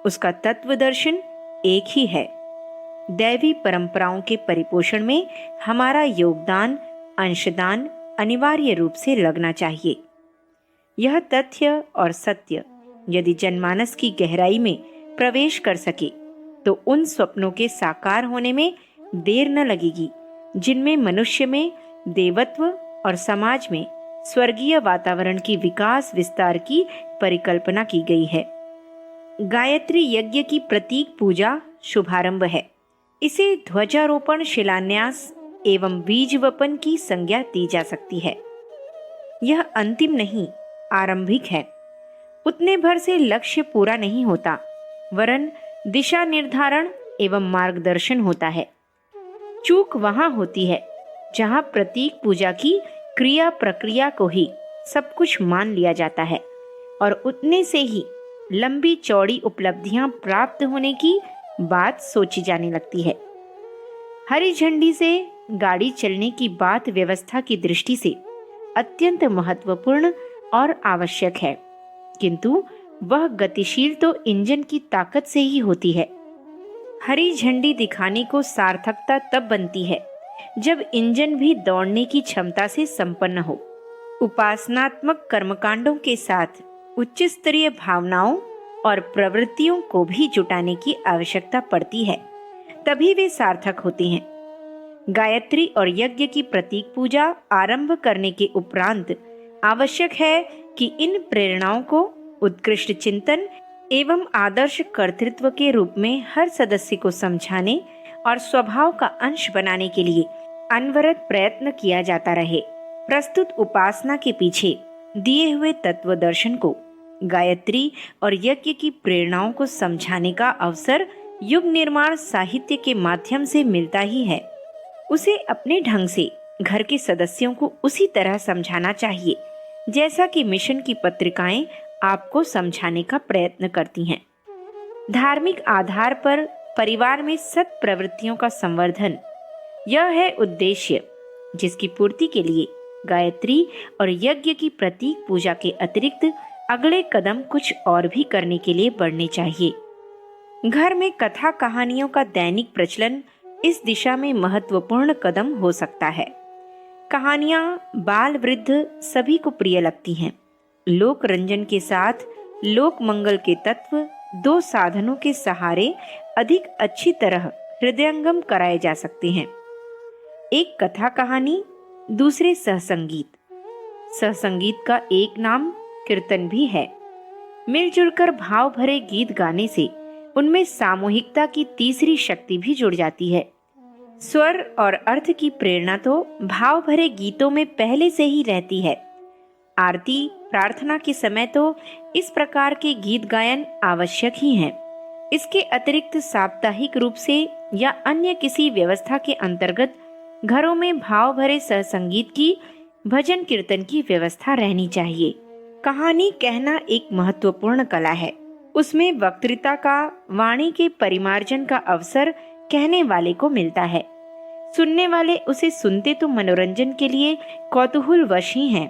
उसका तत्व दर्शन एक ही है। दैवी परंपराओं के परिपोषण में हमारा योगदान, अंशदान अनिवार्य रूप से लगना चाहिए। यह तथ्य और सत्य यदि जनमानस की गहराई में प्रवेश कर सके तो उन स्वप्नों के साकार होने में देर न लगेगी जिनमें मनुष्य में देवत्व और समाज में स्वर्गीय वातावरण की विकास विस्तार की परिकल्पना की गई है। गायत्री यज्ञ की प्रतीक पूजा शुभारंभ है। इसे ध्वजारोपण, शिलान्यास एवं बीज वपन की संज्ञा दी जा सकती है। यह अंतिम नहीं, आरंभिक है। उतने भर से लक्ष्य पूरा नहीं होता, वरन दिशा निर्धारण एवं मार्गदर्शन होता है। चूक वहां होती है जहां प्रतीक पूजा की क्रिया प्रक्रिया को ही सब कुछ मान लिया जाता है और उतने से ही लंबी चौड़ी उपलब्धियां प्राप्त होने की बात सोची जाने लगती है। हरी झंडी से गाड़ी चलने की बात व्यवस्था की दृष्टि से अत्यंत महत्वपूर्ण और आवश्यक है, किंतु वह गतिशील तो इंजन की ताकत से ही होती है। हरी झंडी दिखाने को सार्थकता तब बनती है जब इंजन भी दौड़ने की क्षमता से संपन्न हो। उपासनात्मक कर्मकांडों के साथ उच्च स्तरीय भावनाओं और प्रवृत्तियों को भी जुटाने की आवश्यकता पड़ती है, तभी वे सार्थक होते हैं। गायत्री और यज्ञ की प्रतीक पूजा आरंभ करने के उपरांत आवश्यक है कि इन प्रेरणाओं को उत्कृष्ट चिंतन एवं आदर्श कर्तृत्व के रूप में हर सदस्य को समझाने और स्वभाव का अंश बनाने के लिए अनवरत प्रयत्न किया जाता रहे। प्रस्तुत उपासना के पीछे दिए हुए तत्व दर्शन को, गायत्री और यज्ञ की प्रेरणाओं को समझाने का अवसर युग निर्माण साहित्य के माध्यम से मिलता ही है। उसे अपने ढंग से घर के सदस्यों को उसी तरह समझाना चाहिए जैसा कि मिशन की पत्रिकाएं आपको समझाने का प्रयत्न करती हैं। धार्मिक आधार पर परिवार में सत् प्रवृत्तियों का संवर्धन, यह है उद्देश्य जिसकी पूर्ति के लिए गायत्री और यज्ञ की प्रतीक पूजा के अतिरिक्त अगले कदम कुछ और भी करने के लिए बढ़ने चाहिए। घर में कथा कहानियों का दैनिक प्रचलन इस दिशा में महत्वपूर्ण कदम हो सकता है। कहानियां बाल वृद्ध सभी को प्रिय लगती हैं। लोक रंजन के साथ लोक मंगल के तत्व दो साधनों के सहारे अधिक अच्छी तरह हृदयंगम कराए जा सकते हैं। एक कथा कहानी, दूसरे सहसंगीत। सहसंगीत का एक नाम कीर्तन भी है। मिलजुल कर भाव भरे गीत गाने से उनमें सामूहिकता की तीसरी शक्ति भी जुड़ जाती है। स्वर और अर्थ की प्रेरणा तो भाव भरे गीतों में पहले से ही रहती है। आरती प्रार्थना के समय तो इस प्रकार के गीत गायन आवश्यक ही हैं। इसके अतिरिक्त साप्ताहिक रूप से या अन्य किसी व्यवस्था के अंतर्गत घरों में भाव भरे सहसंगीत की, भजन कीर्तन की व्यवस्था रहनी चाहिए। कहानी कहना एक महत्वपूर्ण कला है। उसमें वक्तृता का, वाणी के परिमार्जन का अवसर कहने वाले को मिलता है। सुनने वाले उसे सुनते तो मनोरंजन के लिए कौतूहल वश ही हैं,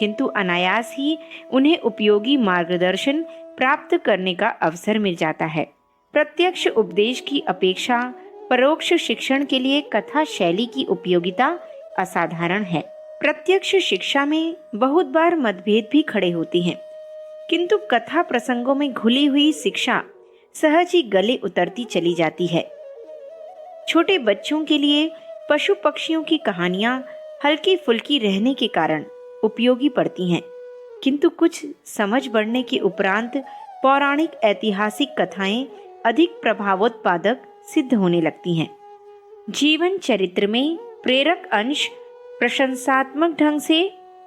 किंतु अनायास ही उन्हें उपयोगी मार्गदर्शन प्राप्त करने का अवसर मिल जाता है। प्रत्यक्ष उपदेश की अपेक्षा परोक्ष शिक्षण के लिए कथा शैली की उपयोगिता असाधारण है। प्रत्यक्ष शिक्षा में बहुत बार मतभेद भी खड़े होते हैं, किंतु कथा प्रसंगों में घुली हुई शिक्षा सहज ही गले उतरती चली जाती है। छोटे बच्चों के लिए पशु पक्षियों की कहानियां हल्की फुल्की रहने के कारण उपयोगी पड़ती हैं, किंतु कुछ समझ बढ़ने के उपरांत पौराणिक ऐतिहासिक कथाएं अधिक प्रभावोत्पादक सिद्ध होने लगती हैं। जीवन चरित्र में प्रेरक अंश प्रशंसात्मक ढंग से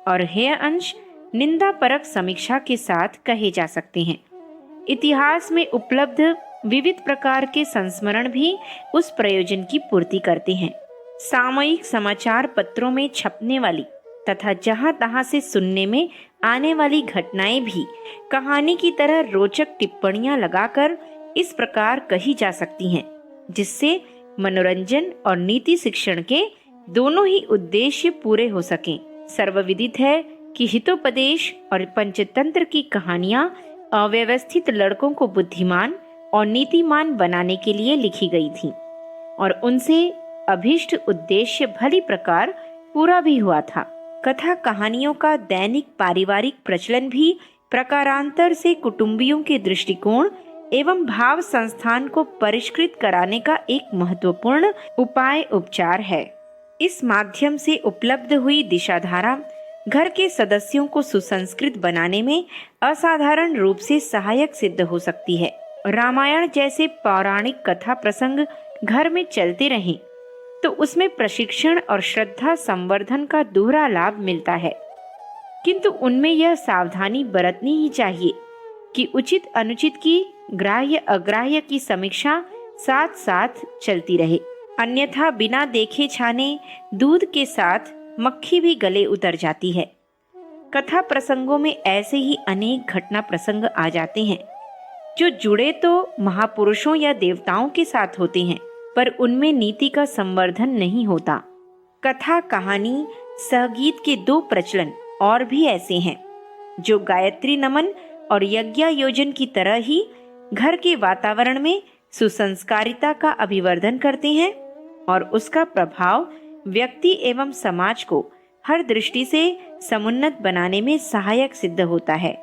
और हेय अंश निंदा परक समीक्षा के साथ कहे जा सकते हैं। इतिहास में उपलब्ध विविध प्रकार के संस्मरण भी उस प्रयोजन की पूर्ति करते हैं। सामयिक समाचार पत्रों में छपने वाली तथा जहां तहां से सुनने में आने वाली घटनाएं भी कहानी की तरह रोचक टिप्पणियां लगाकर इस प्रकार कही जा सकती हैं, जिससे मनोरंजन और नीति शिक्षण के दोनों ही उद्देश्य पूरे हो सकें। सर्वविदित है कि हितोपदेश और पंचतंत्र की कहानियां अव्यवस्थित लड़कों को बुद्धिमान और नीतिमान बनाने के लिए लिखी गई थीं और उनसे अभीष्ट उद्देश्य भली प्रकार पूरा भी हुआ था। कथा कहानियों का दैनिक पारिवारिक प्रचलन भी प्रकारांतर से कुटुंबियों के दृष्टिकोण एवं भाव संस्थान को परिष्कृत कराने का एक महत्वपूर्ण उपाय उपचार है। इस माध्यम से उपलब्ध हुई दिशाधारा घर के सदस्यों को सुसंस्कृत बनाने में असाधारण रूप से सहायक सिद्ध हो सकती है। रामायण जैसे पौराणिक कथा प्रसंग घर में चलते रहें तो उसमें प्रशिक्षण और श्रद्धा संवर्धन का दोहरा लाभ मिलता है, किंतु उनमें यह सावधानी बरतनी ही चाहिए कि उचित अनुचित की, ग्राह्य अग्राह्य की समीक्षा साथ साथ चलती रहे, अन्यथा बिना देखे छाने दूध के साथ मक्खी भी गले उतर जाती है। कथा प्रसंगों में ऐसे ही अनेक घटना प्रसंग आ जाते हैं जो जुड़े तो महापुरुषों या देवताओं के साथ होते हैं, पर उनमें नीति का संवर्धन नहीं होता। कथा कहानी सहगीत के दो प्रचलन और भी ऐसे हैं जो गायत्री नमन और यज्ञायोजन की तरह ही घर के वातावरण में सुसंस्कारिता का अभिवर्धन करते हैं और उसका प्रभाव व्यक्ति एवं समाज को हर दृष्टि से समुन्नत बनाने में सहायक सिद्ध होता है।